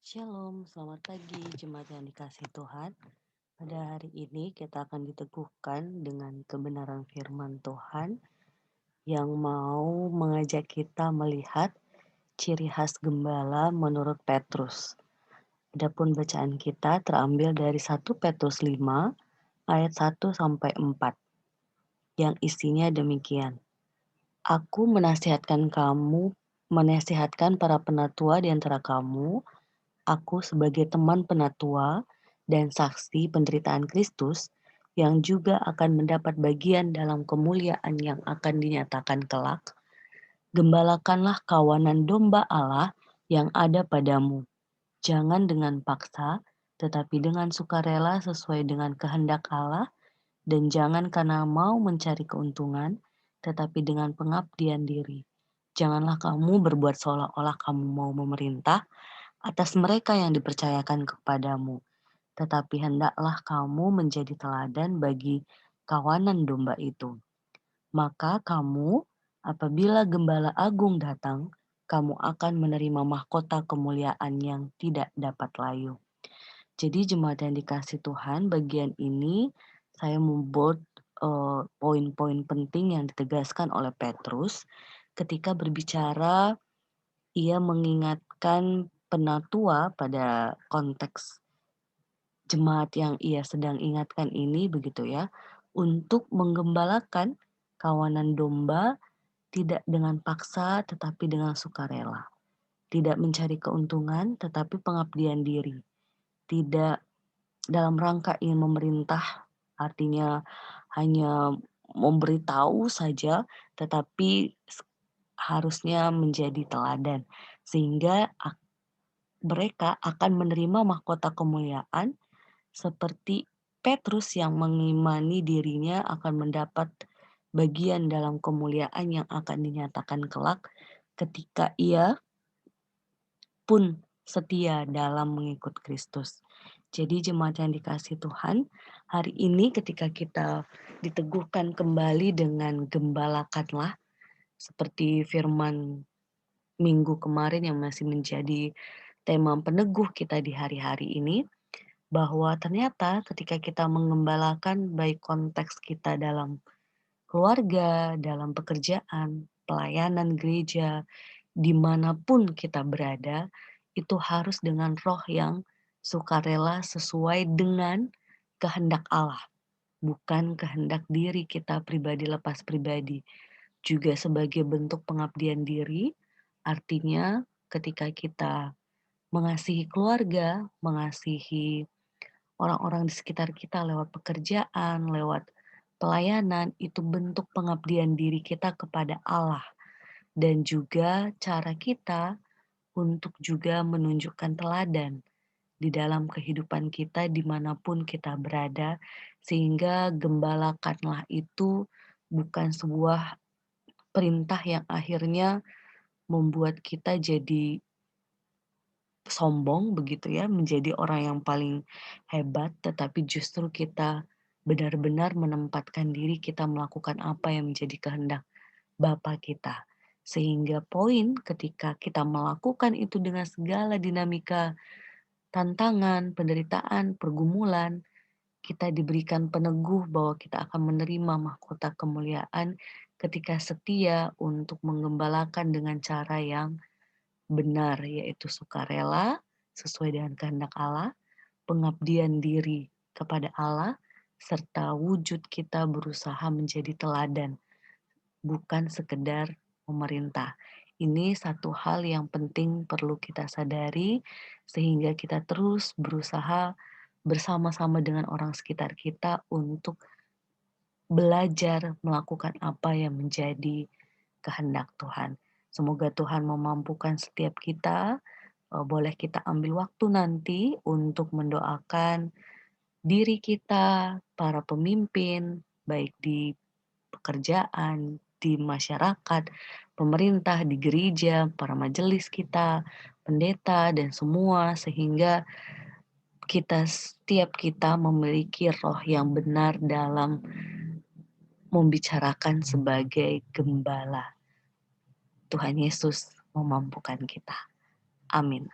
Shalom, selamat pagi jemaat yang dikasihi Tuhan. Pada hari ini kita akan diteguhkan dengan kebenaran firman Tuhan yang mau mengajak kita melihat ciri khas gembala menurut Petrus. Adapun bacaan kita terambil dari 1 Petrus 5 ayat 1 sampai 4 yang isinya demikian. Aku menasihatkan para penatua di antara kamu. Aku sebagai teman penatua dan saksi penderitaan Kristus yang juga akan mendapat bagian dalam kemuliaan yang akan dinyatakan kelak, gembalakanlah kawanan domba Allah yang ada padamu. Jangan dengan paksa, tetapi dengan sukarela sesuai dengan kehendak Allah, dan jangan karena mau mencari keuntungan, tetapi dengan pengabdian diri. Janganlah kamu berbuat seolah-olah kamu mau memerintah atas mereka yang dipercayakan kepadamu, tetapi hendaklah kamu menjadi teladan bagi kawanan domba itu. Maka kamu, apabila Gembala Agung datang, kamu akan menerima mahkota kemuliaan yang tidak dapat layu. Jadi jemaat yang dikasih Tuhan, bagian ini saya membuat poin-poin penting yang ditegaskan oleh Petrus ketika berbicara. Ia mengingatkan penatua pada konteks jemaat yang ia sedang ingatkan ini begitu ya, untuk menggembalakan kawanan domba tidak dengan paksa tetapi dengan sukarela. Tidak mencari keuntungan tetapi pengabdian diri. Tidak dalam rangka ingin memerintah, artinya hanya memberitahu saja tetapi harusnya menjadi teladan sehingga mereka akan menerima mahkota kemuliaan seperti Petrus yang mengimani dirinya akan mendapat bagian dalam kemuliaan yang akan dinyatakan kelak ketika ia pun setia dalam mengikut Kristus. Jadi jemaat yang dikasihi Tuhan, hari ini ketika kita diteguhkan kembali dengan gembalakanlah, seperti firman minggu kemarin yang masih menjadi tema peneguh kita di hari-hari ini, bahwa ternyata ketika kita mengembalakan baik konteks kita dalam keluarga, dalam pekerjaan, pelayanan gereja, dimanapun kita berada, itu harus dengan roh yang sukarela sesuai dengan kehendak Allah, bukan kehendak diri kita pribadi lepas pribadi. Juga sebagai bentuk pengabdian diri, artinya ketika kita mengasihi keluarga, mengasihi orang-orang di sekitar kita lewat pekerjaan, lewat pelayanan, itu bentuk pengabdian diri kita kepada Allah. Dan juga cara kita untuk juga menunjukkan teladan di dalam kehidupan kita dimanapun kita berada, sehingga gembalakanlah itu bukan sebuah perintah yang akhirnya membuat kita jadi sombong begitu ya, menjadi orang yang paling hebat, tetapi justru kita benar-benar menempatkan diri kita melakukan apa yang menjadi kehendak Bapa kita. Sehingga poin ketika kita melakukan itu dengan segala dinamika, tantangan, penderitaan, pergumulan, kita diberikan peneguh bahwa kita akan menerima mahkota kemuliaan ketika setia untuk menggembalakan dengan cara yang benar, yaitu sukarela sesuai dengan kehendak Allah, pengabdian diri kepada Allah, serta wujud kita berusaha menjadi teladan, bukan sekedar memerintah. Ini satu hal yang penting perlu kita sadari sehingga kita terus berusaha bersama-sama dengan orang sekitar kita untuk belajar melakukan apa yang menjadi kehendak Tuhan. Semoga Tuhan memampukan setiap kita. Boleh kita ambil waktu nanti untuk mendoakan diri kita, para pemimpin, baik di pekerjaan, di masyarakat, pemerintah, di gereja, para majelis kita, pendeta, dan semua, sehingga setiap kita memiliki roh yang benar dalam membicarakan sebagai gembala. Tuhan Yesus memampukan kita. Amin.